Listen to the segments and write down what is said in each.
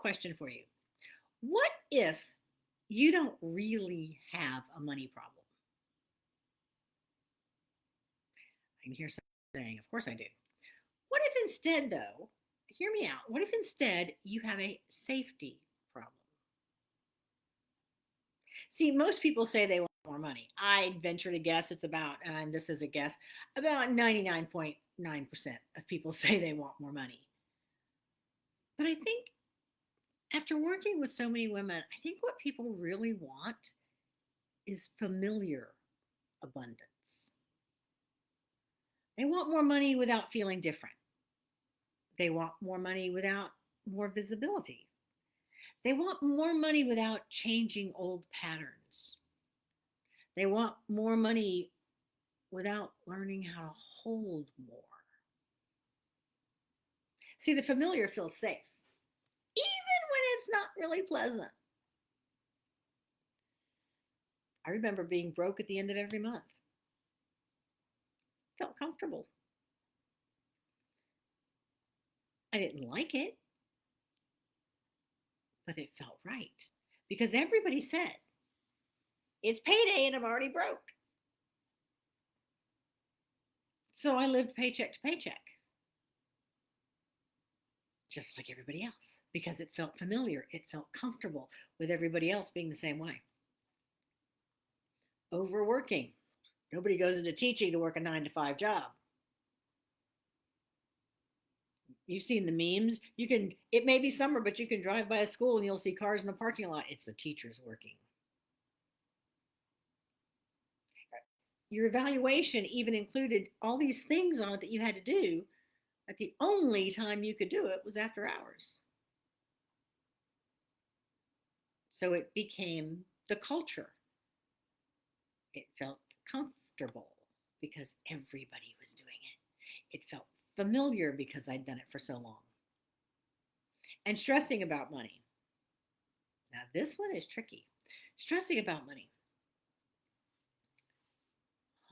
question for you. What if you don't really have a money problem? I can hear someone saying, of course I do. What if instead, though, hear me out, what if instead you have a safety problem? See, most people say they want more money. I venture to guess it's about, and this is a guess, about 99.9% of people say they want more money. But I think after working with so many women, I think what people really want is familiar abundance. They want more money without feeling different. They want more money without more visibility. They want more money without changing old patterns. They want more money without learning how to hold more. See, the familiar feels safe, even when it's not really pleasant. I remember being broke at the end of every month. Felt comfortable. I didn't like it, but it felt right because everybody said, it's payday and I'm already broke. So I lived paycheck to paycheck, just like everybody else, because it felt familiar. It felt comfortable with everybody else being the same way. Overworking. Nobody goes into teaching to work a 9 to 5 job. You've seen the memes. You can, it may be summer, but you can drive by a school and you'll see cars in the parking lot. It's the teachers working. Your evaluation even included all these things on it that you had to do, but the only time you could do it was after hours. So it became the culture. It felt comfortable because everybody was doing it. It felt familiar because I'd done it for so long. And stressing about money. Now, this one is tricky. Stressing about money.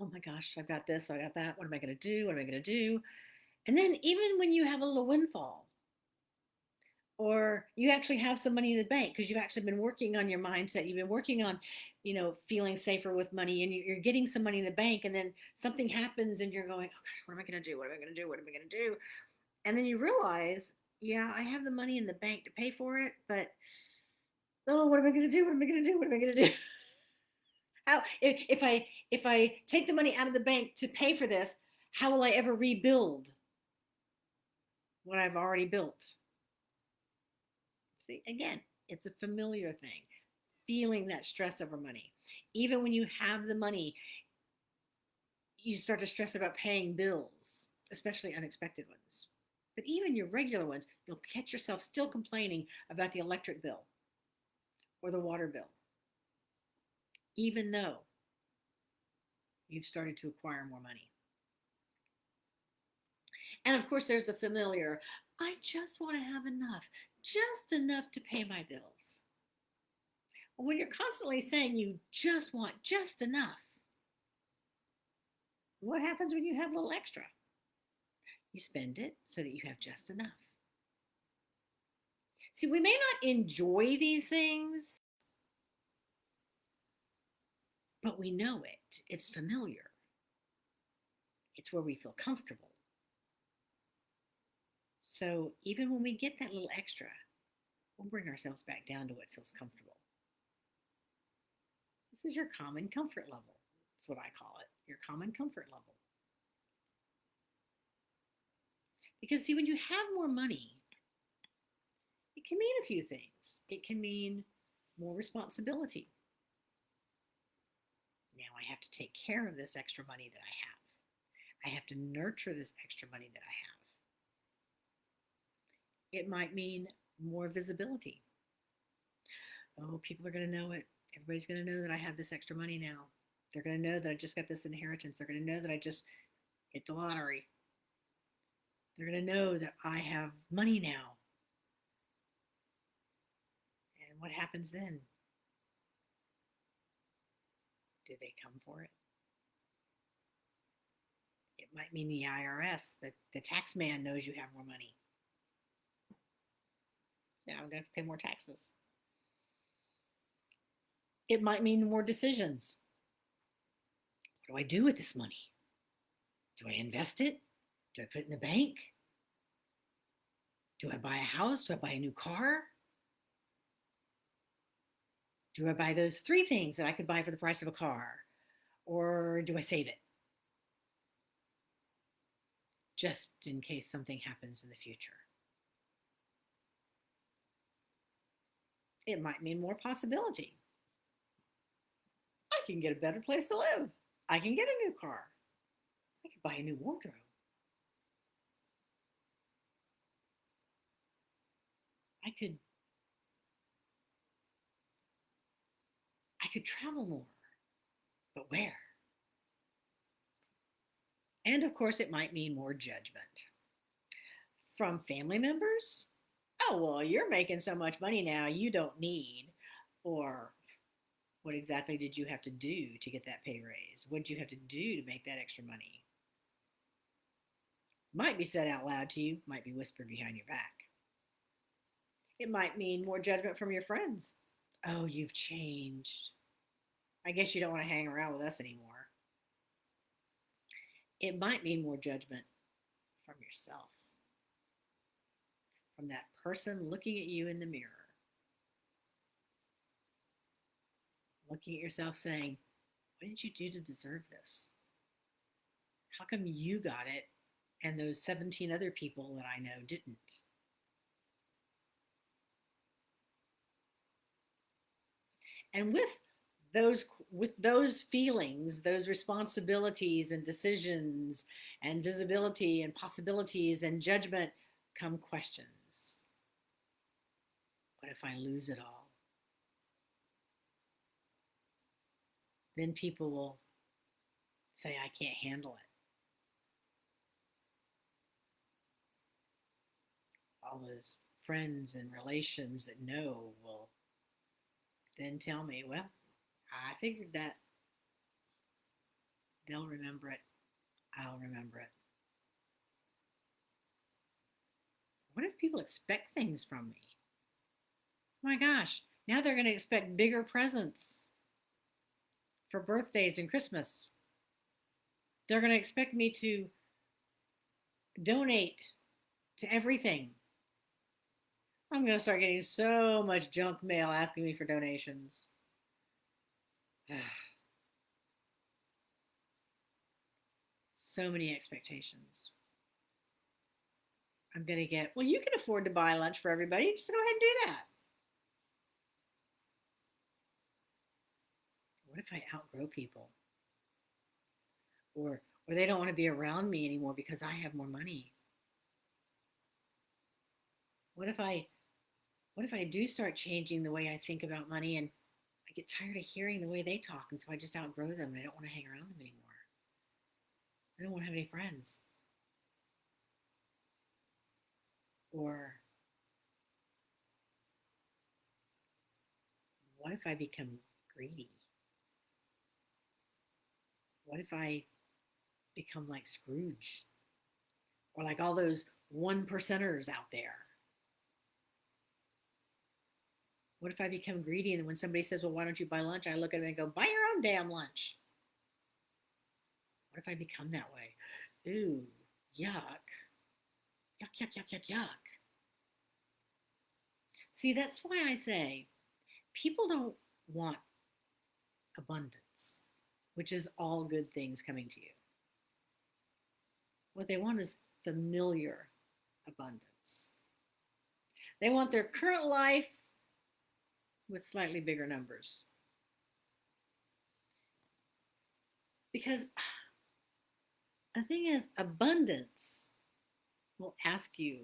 Oh my gosh, I've got this, I got that. What am I going to do? What am I going to do? And then, even when you have a little windfall, or you actually have some money in the bank because you've actually been working on your mindset, you've been working on, feeling safer with money, and you're getting some money in the bank, and then something happens and you're going, oh gosh, what am I going to do? What am I going to do? What am I going to do? And then you realize, yeah, I have the money in the bank to pay for it, but oh, what am I going to do? What am I going to do? What am I going to do? How if I take the money out of the bank to pay for this, how will I ever rebuild what I've already built? See, again, it's a familiar thing. Feeling that stress over money. Even when you have the money, you start to stress about paying bills, especially unexpected ones. But even your regular ones, you'll catch yourself still complaining about the electric bill or the water bill, even though you've started to acquire more money. And of course, there's the familiar, I just want to have enough, just enough to pay my bills. Well, when you're constantly saying you just want just enough, what happens when you have a little extra? You spend it so that you have just enough. See, we may not enjoy these things, but we know it. It's familiar. It's where we feel comfortable. So even when we get that little extra, we'll bring ourselves back down to what feels comfortable. This is your common comfort level. That's what I call it, your common comfort level. Because see, when you have more money, it can mean a few things. It can mean more responsibility. Now I have to take care of this extra money that I have. I have to nurture this extra money that I have. It might mean more visibility. Oh, people are going to know it. Everybody's going to know that I have this extra money now. They're going to know that I just got this inheritance. They're going to know that I just hit the lottery. They're going to know that I have money now. And what happens then? Do they come for it? It might mean the IRS, the tax man knows you have more money. Yeah, I'm going to have to pay more taxes. It might mean more decisions. What do I do with this money? Do I invest it? Do I put it in the bank? Do I buy a house? Do I buy a new car? Do I buy those three things that I could buy for the price of a car? Or do I save it just in case something happens in the future? It might mean more possibility. I can get a better place to live. I can get a new car. I could buy a new wardrobe. I could I could travel more. But where? And of course it might mean more judgment from family members. Oh, well, you're making so much money now, you don't need. Or what exactly did you have to do to get that pay raise? What did you have to do to make that extra money? Might be said out loud to you, might be whispered behind your back. It might mean more judgment from your friends. Oh, you've changed. I guess you don't want to hang around with us anymore. It might mean more judgment from yourself, from that person looking at you in the mirror, looking at yourself saying, what did you do to deserve this? How come you got it and those 17 other people that I know didn't? And with those feelings, those responsibilities and decisions and visibility and possibilities and judgment come questions. What if I lose it all? Then people will say I can't handle it. All those friends and relations that know will then tell me, well, I figured that they'll remember it. I'll remember it. What if people expect things from me? Oh my gosh, now they're going to expect bigger presents for birthdays and Christmas. They're going to expect me to donate to everything. I'm going to start getting so much junk mail asking me for donations. So many expectations. I'm going to get, well, you can afford to buy lunch for everybody. Just go ahead and do that. What if I outgrow people? Or they don't want to be around me anymore because I have more money? What if I do start changing the way I think about money and I get tired of hearing the way they talk and so I just outgrow them and I don't want to hang around them anymore? I don't want to have any friends. Or what if I become greedy? What if I become like Scrooge or like all those one percenters out there? What if I become greedy and when somebody says, well, why don't you buy lunch? I look at them and go, buy your own damn lunch. What if I become that way? Ooh, yuck. Yuck, yuck, yuck, yuck, yuck. See, that's why I say people don't want abundance, which is all good things coming to you. What they want is familiar abundance. They want their current life with slightly bigger numbers. Because the thing is, abundance will ask you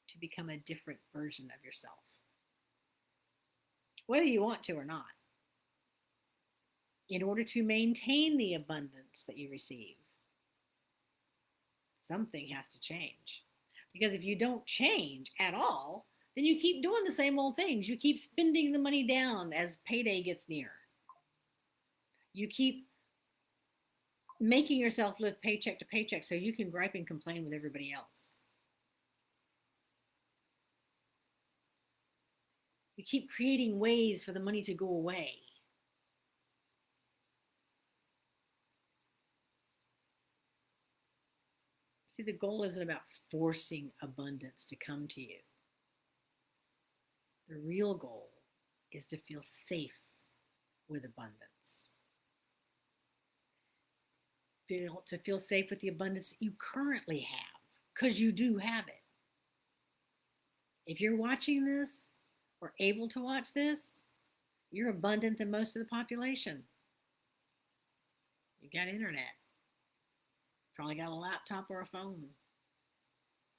to become a different version of yourself, whether you want to or not, in order to maintain the abundance that you receive. Something has to change. Because if you don't change at all, then you keep doing the same old things. You keep spending the money down as payday gets near. You keep making yourself live paycheck to paycheck so you can gripe and complain with everybody else. You keep creating ways for the money to go away. See, the goal isn't about forcing abundance to come to you. The real goal is to feel safe with abundance. To feel safe with the abundance you currently have, because you do have it. If you're watching this or able to watch this, you're abundant than most of the population. You got internet. Probably got a laptop or a phone,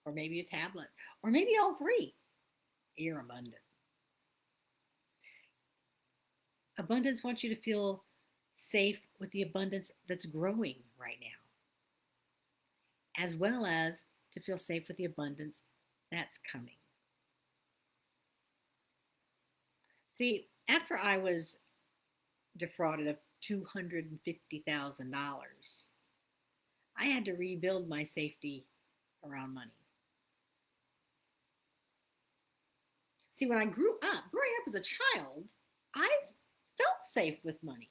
or maybe a tablet, or maybe all three. You're abundant. Abundance wants you to feel safe with the abundance that's growing right now, as well as to feel safe with the abundance that's coming. See, after I was defrauded of $250,000, I had to rebuild my safety around money. See, when I growing up as a child, I felt safe with money.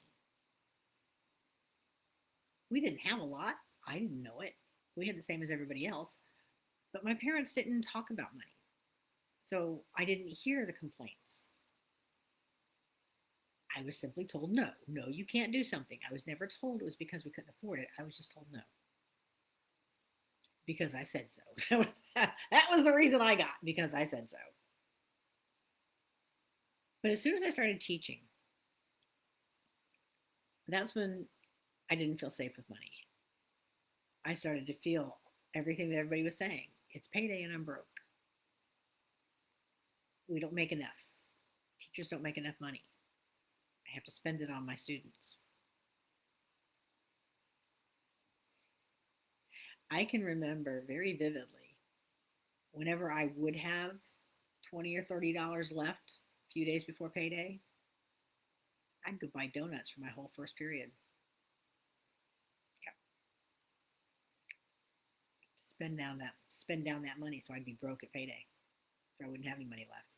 We didn't have a lot. I didn't know it. We had the same as everybody else. But my parents didn't talk about money. So I didn't hear the complaints. I was simply told no. No, you can't do something. I was never told it was because we couldn't afford it. I was just told no. Because I said so. That was the reason I got, because I said so. But as soon as I started teaching, that's when I didn't feel safe with money. I started to feel everything that everybody was saying. It's payday and I'm broke. We don't make enough. Teachers don't make enough money. I have to spend it on my students. I can remember very vividly whenever I would have $20 or $30 left a few days before payday, I'd go buy donuts for my whole first period. Yeah. To spend down that money so I'd be broke at payday. So I wouldn't have any money left.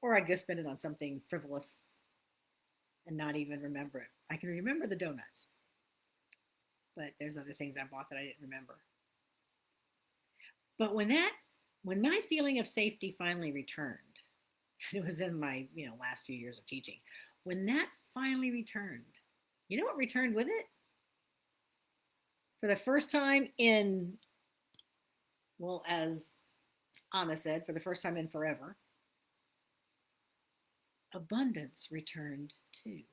Or I'd go spend it on something frivolous and not even remember it. I can remember the donuts, but there's other things I bought that I didn't remember. But when my feeling of safety finally returned, it was in my last few years of teaching, when that finally returned, you know what returned with it? For the first time in, well, as Anna said, for the first time in forever, abundance returned too.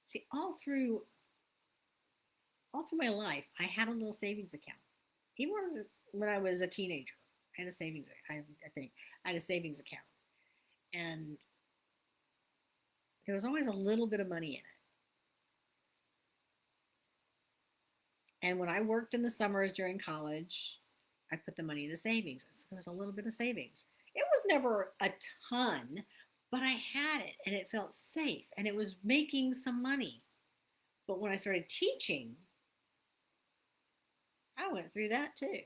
See, all through my life, I had a little savings account. Even when I was a teenager, I had a savings. I had a savings account, and there was always a little bit of money in it. And when I worked in the summers during college, I put the money into savings. So there was a little bit of savings. It was never a ton, but I had it and it felt safe and it was making some money. But when I started teaching, I went through that too.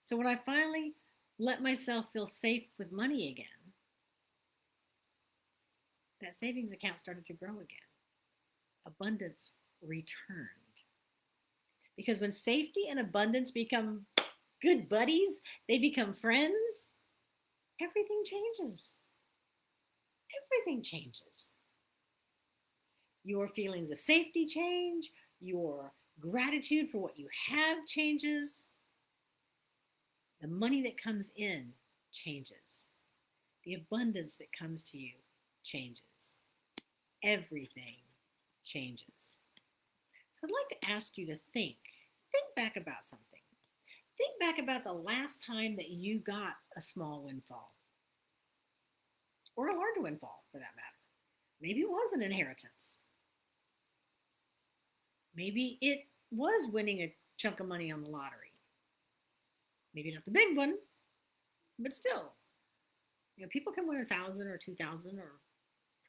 So when I finally let myself feel safe with money again, that savings account started to grow again. Abundance returned. Because when safety and abundance become good buddies, they become friends, everything changes. Everything changes. Your feelings of safety change, your gratitude for what you have changes. The money that comes in changes. The abundance that comes to you changes. Everything changes. So I'd like to ask you to think back about something. Think back about the last time that you got a small windfall, or a larger windfall for that matter. Maybe it was an inheritance. Maybe it was winning a chunk of money on the lottery. Maybe not the big one, but still. People can win $1,000 or $2,000 or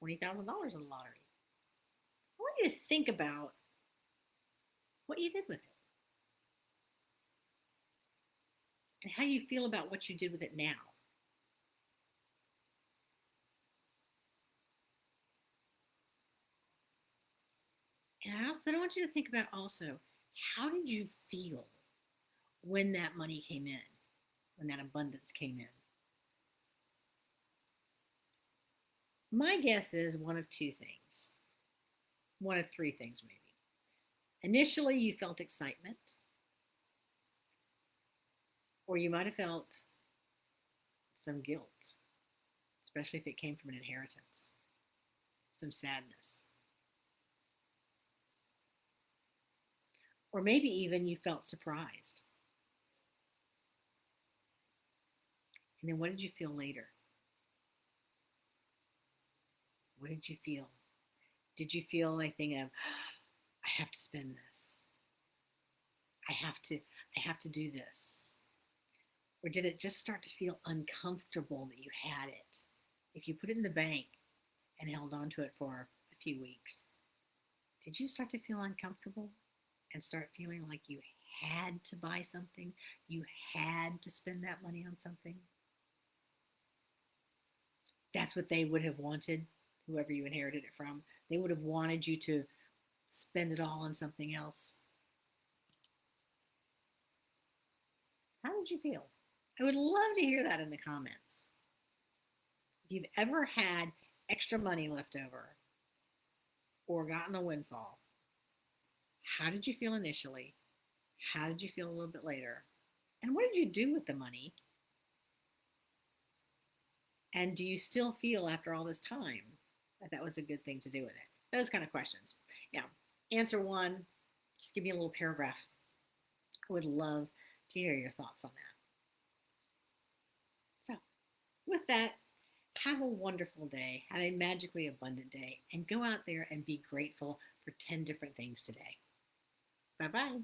$20,000 on the lottery. I want you to think about what you did with it. and how you feel about what you did with it now. And then I want you to think about also, how did you feel when that money came in, when that abundance came in? My guess is one of two things, one of three things maybe. Initially, you felt excitement, or you might have felt some guilt, especially if it came from an inheritance, some sadness. Or maybe even you felt surprised. And then what did you feel later? What did you feel? Did you feel like thing of, I have to spend this. I have to, I have to do this. Or did it just start to feel uncomfortable that you had it? If you put it in the bank and held on to it for a few weeks, did you start to feel uncomfortable and start feeling like you had to buy something? You had to spend that money on something? That's what they would have wanted, whoever you inherited it from. They would have wanted you to spend it all on something else. How did you feel? I would love to hear that in the comments. If you've ever had extra money left over or gotten a windfall, how did you feel initially? How did you feel a little bit later? And what did you do with the money? And do you still feel after all this time that that was a good thing to do with it? Those kind of questions. Yeah. Answer one, just give me a little paragraph. I would love to hear your thoughts on that. So, with that, have a wonderful day. Have a magically abundant day. And go out there and be grateful for 10 different things today. Bye bye.